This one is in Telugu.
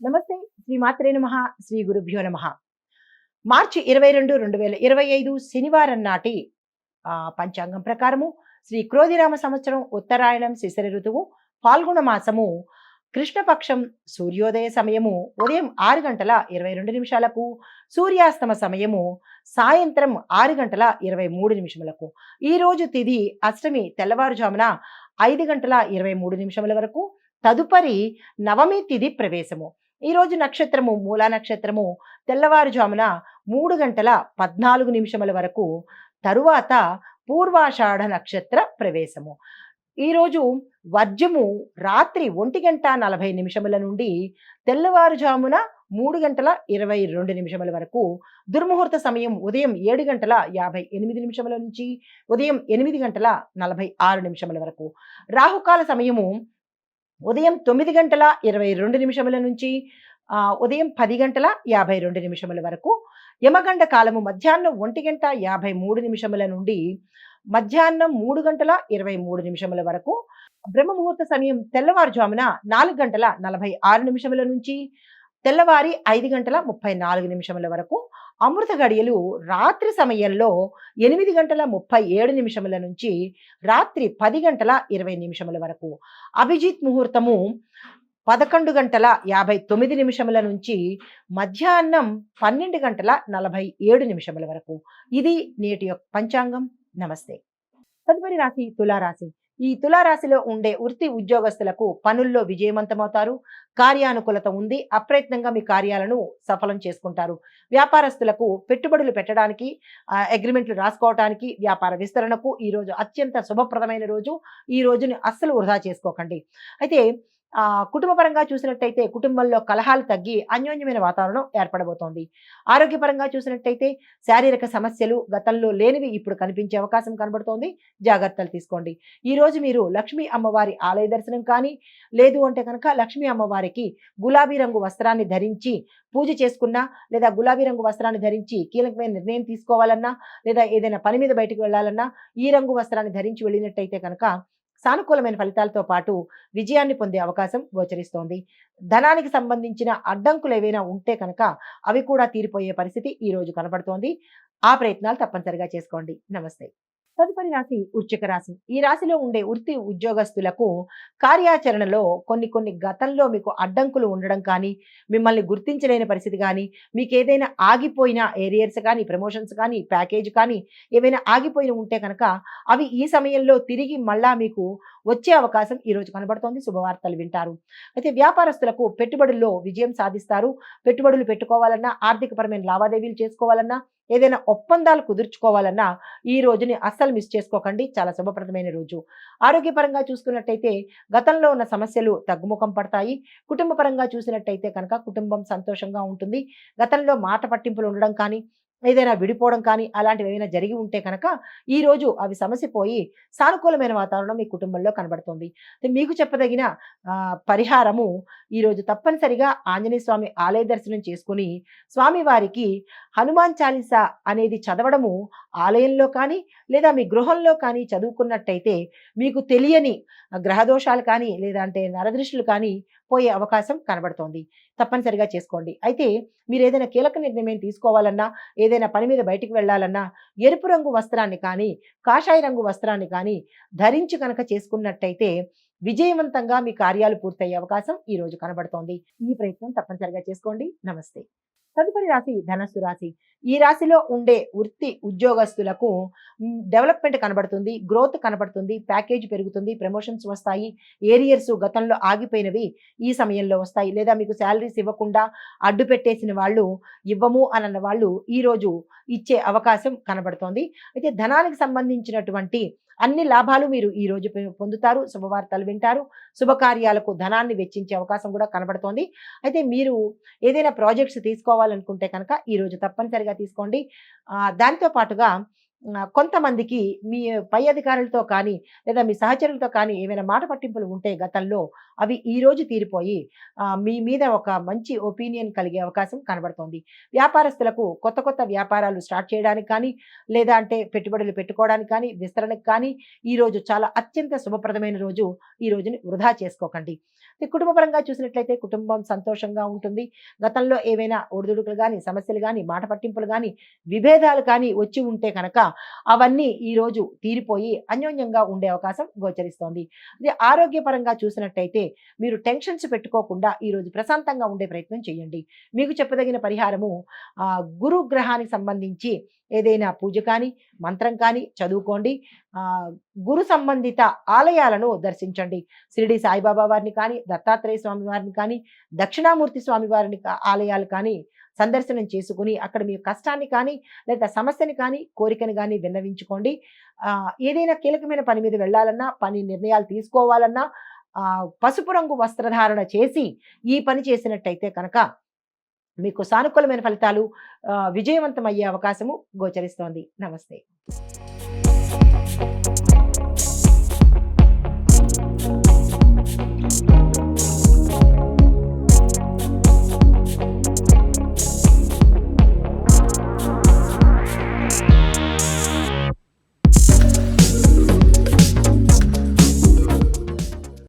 నమస్తే. శ్రీ మాత్రే నమః. శ్రీ గురుభ్యో నమః. మార్చి 22, 2025 శనివారం నాటి పంచాంగం ప్రకారము శ్రీ క్రోధినామ సంవత్సరం ఉత్తరాయణం శిశిర ఋతువు ఫాల్గుణ మాసము కృష్ణపక్షం సూర్యోదయ సమయము ఉదయం 6 గంటల 22 నిమిషాలకు, సూర్యాస్తమ సమయము సాయంత్రం 6 గంటల 23 నిమిషములకు. ఈరోజు తిథి అష్టమి తెల్లవారుజామున 5 గంటల 23 నిమిషముల వరకు. తదుపరి నవమి తిథి ప్రవేశము. ఈరోజు నక్షత్రము మూలా నక్షత్రము తెల్లవారుజామున 3 గంటల 14 నిమిషముల వరకు. తరువాత పూర్వాషాఢ నక్షత్ర ప్రవేశము. ఈరోజు వర్జము రాత్రి 1 గంట 40 నిమిషముల నుండి తెల్లవారుజామున 3 గంటల 22 నిమిషముల వరకు. దుర్ముహూర్త సమయం ఉదయం 7 గంటల 58 నిమిషముల నుంచి ఉదయం 8 గంటల 46 నిమిషముల వరకు. రాహుకాల సమయము ఉదయం 9 గంటల 22 నిమిషముల నుంచి ఉదయం 10 గంటల 52 నిమిషముల వరకు. యమగండ కాలము మధ్యాహ్నం 1 గంట 53 నిమిషముల నుండి మధ్యాహ్నం 3 గంటల 23 నిమిషముల వరకు. బ్రహ్మ ముహూర్త సమయం తెల్లవారుజామున 4 గంటల 46 నిమిషముల నుంచి తెల్లవారి 5 గంటల 34 నిమిషముల వరకు. అమృత గడియలు రాత్రి సమయంలో 8 గంటల 37 నిమిషముల నుంచి రాత్రి 10 గంటల 20 నిమిషముల వరకు. అభిజిత్ ముహూర్తము 11 గంటల 59 నిమిషముల నుంచి మధ్యాహ్నం 12 గంటల 47 నిమిషముల వరకు. ఇది నేటి యొక్క పంచాంగం. నమస్తే. తదుపరి రాశి తులారాశి. ఈ తులారాశిలో ఉండే వృత్తి ఉద్యోగస్తులకు పనుల్లో విజయవంతమవుతారు. కార్యానుకూలత ఉంది. అప్రయత్నంగా మీ కార్యాలను సఫలం చేసుకుంటారు. వ్యాపారస్తులకు పెట్టుబడులు పెట్టడానికి, అగ్రిమెంట్లు రాసుకోవడానికి, వ్యాపార విస్తరణకు ఈ రోజు అత్యంత శుభప్రదమైన రోజు. ఈ రోజుని అస్సలు వృధా చేసుకోకండి. అయితే కుటుంబపరంగా చూసినట్టయితే కుటుంబంలో కలహాలు తగ్గి అన్యోన్యమైన వాతావరణం ఏర్పడబోతోంది. ఆరోగ్యపరంగా చూసినట్టయితే శారీరక సమస్యలు గతంలో లేనివి ఇప్పుడు కనిపించే అవకాశం కనబడుతోంది. జాగ్రత్తలు తీసుకోండి. ఈ రోజు మీరు లక్ష్మీ అమ్మవారి ఆలయ దర్శనం కానీ, లేదు అంటే కనుక లక్ష్మీ అమ్మవారికి గులాబీ రంగు వస్త్రాన్ని ధరించి పూజ చేసుకున్నా, లేదా గులాబీ రంగు వస్త్రాన్ని ధరించి కీలకమైన నిర్ణయం తీసుకోవాలన్నా, లేదా ఏదైనా పని మీద బయటకు వెళ్ళాలన్నా ఈ రంగు వస్త్రాన్ని ధరించి వెళ్ళినట్టయితే కనుక సానుకూలమైన ఫలితాలతో పాటు విజయాన్ని పొందే అవకాశం గోచరిస్తోంది. ధనానికి సంబంధించిన అడ్డంకులు ఏవైనా ఉంటే కనుక అవి కూడా తీరిపోయే పరిస్థితి ఈ రోజు కనబడుతోంది. ఆ ప్రయత్నాలు తప్పనిసరిగా చేసుకోండి. నమస్తే. తదుపరి రాశి వృశ్చిక రాశి. ఈ రాశిలో ఉండే వృత్తి ఉద్యోగస్తులకు కార్యాచరణలో కొన్ని గతంలో మీకు అడ్డంకులు ఉండడం కానీ, మిమ్మల్ని గుర్తించలేని పరిస్థితి కానీ, మీకు ఏదైనా ఆగిపోయిన ఏరియర్స్ కానీ, ప్రమోషన్స్ కానీ, ప్యాకేజ్ కానీ ఏవైనా ఆగిపోయిన ఉంటే కనుక అవి ఈ సమయంలో తిరిగి మళ్ళా మీకు వచ్చే అవకాశం ఈ రోజు కనబడుతోంది. శుభవార్తలు వింటారు. అయితే వ్యాపారస్తులకు పెట్టుబడుల్లో విజయం సాధిస్తారు. పెట్టుబడులు పెట్టుకోవాలన్నా, ఆర్థికపరమైన లావాదేవీలు చేసుకోవాలన్నా, ఏదైనా ఒప్పందాలు కుదుర్చుకోవాలన్నా ఈ రోజుని అస్సలు మిస్ చేసుకోకండి. చాలా శుభప్రదమైన రోజు. ఆరోగ్యపరంగా చూసుకున్నట్టయితే గతంలో ఉన్న సమస్యలు తగ్గుముఖం పడతాయి. కుటుంబ పరంగా చూసినట్టయితే కనుక కుటుంబం సంతోషంగా ఉంటుంది. గతంలో మాట పట్టింపులు ఉండడం కానీ, ఏదైనా విడిపోవడం కానీ అలాంటివి ఏమైనా జరిగి ఉంటే కనుక ఈ రోజు అవి సమసిపోయి సానుకూలమైన వాతావరణం మీ కుటుంబంలో కనబడుతుంది. మీకు చెప్పదగిన పరిహారము ఈరోజు తప్పనిసరిగా ఆంజనేయ స్వామి ఆలయ దర్శనం చేసుకుని స్వామివారికి హనుమాన్ చాలీసా అనేది చదవడము ఆలయంలో కానీ, లేదా మీ గృహంలో కానీ చదువుకున్నట్టయితే మీకు తెలియని గ్రహదోషాలు కానీ, లేదా అంటే నరదృష్టులు కానీ పోయే అవకాశం కనబడుతోంది. తప్పనిసరిగా చేసుకోండి. అయితే మీరు ఏదైనా కీలక నిర్ణయం తీసుకోవాలన్నా, ఏదైనా పని మీద బయటికి వెళ్ళాలన్నా ఎరుపు రంగు వస్త్రాన్ని కానీ, కాషాయ రంగు వస్త్రాన్ని కానీ ధరించి కనుక చేసుకున్నట్టయితే విజయవంతంగా మీ కార్యాలు పూర్తయ్యే అవకాశం ఈ రోజు కనబడుతోంది. ఈ ప్రయత్నం తప్పనిసరిగా చేసుకోండి. నమస్తే. తదుపరి రాశి ధనస్సు రాశి. ఈ రాశిలో ఉండే వృత్తి ఉద్యోగస్తులకు డెవలప్మెంట్ కనబడుతుంది. గ్రోత్ కనబడుతుంది. ప్యాకేజ్ పెరుగుతుంది. ప్రమోషన్స్ వస్తాయి. ఏరియర్స్ గతంలో ఆగిపోయినవి ఈ సమయంలో వస్తాయి. లేదా మీకు శాలరీస్ ఇవ్వకుండా అడ్డు పెట్టేసిన వాళ్ళు, ఇవ్వము అన్న వాళ్ళు ఈ రోజు ఇచ్చే అవకాశం కనబడుతోంది. అయితే ధనానికి సంబంధించినటువంటి అన్ని లాభాలు మీరు ఈ రోజు పొందుతారు. శుభవార్తలు వింటారు. శుభకార్యాలకు ధనాన్ని వెచ్చించే అవకాశం కూడా కనబడుతోంది. అయితే మీరు ఏదైనా ప్రాజెక్ట్స్ తీసుకోవాలనుకుంటే కనుక ఈ రోజు తప్పనిసరిగా తీసుకోండి. దానితో పాటుగా కొంతమందికి మీ పై అధికారులతో కానీ, లేదా మీ సహచరులతో కానీ ఏమైనా మాట పట్టింపులు ఉంటే గతంలో, అవి ఈరోజు తీరిపోయి మీ మీద ఒక మంచి ఒపీనియన్ కలిగే అవకాశం కనబడుతోంది. వ్యాపారస్తులకు కొత్త కొత్త వ్యాపారాలు స్టార్ట్ చేయడానికి కానీ, లేదా అంటే పెట్టుబడులు పెట్టుకోవడానికి కానీ, విస్తరణకు కానీ ఈరోజు చాలా అత్యంత శుభప్రదమైన రోజు. ఈ రోజుని వృధా చేసుకోకండి. కుటుంబపరంగా చూసినట్లయితే కుటుంబం సంతోషంగా ఉంటుంది. గతంలో ఏవైనా ఒడిదుడుకులు గాని, సమస్యలు గాని, మాట పట్టింపులు గాని, విభేదాలు కానీ వచ్చి ఉంటే కనుక అవన్నీ ఈరోజు తీరిపోయి అన్యోన్యంగా ఉండే అవకాశం గోచరిస్తోంది. అదే ఆరోగ్యపరంగా చూసినట్టయితే మీరు టెన్షన్స్ పెట్టుకోకుండా ఈరోజు ప్రశాంతంగా ఉండే ప్రయత్నం చేయండి. మీకు చెప్పదగిన పరిహారము గురు గ్రహానికి సంబంధించి ఏదైనా పూజ కానీ, మంత్రం కానీ చదువుకోండి. గురు సంబంధిత ఆలయాలను దర్శించండి. షిరిడి సాయిబాబా వారిని కానీ, దత్తాత్రేయ స్వామి వారిని కానీ, దక్షిణామూర్తి స్వామి వారిని ఆలయాలు కానీ సందర్శనం చేసుకుని అక్కడ మీ కష్టాన్ని కానీ, లేదా సమస్యని కానీ, కోరికని కానీ విన్నవించుకోండి. ఏదైనా కీలకమైన పని మీద వెళ్ళాలన్నా, పని నిర్ణయాలు తీసుకోవాలన్నా పసుపు రంగు వస్త్రధారణ చేసి ఈ పని చేసినట్టయితే కనుక మీకు సానుకూలమైన ఫలితాలు విజయవంతం అయ్యే అవకాశము గోచరిస్తోంది. నమస్తే.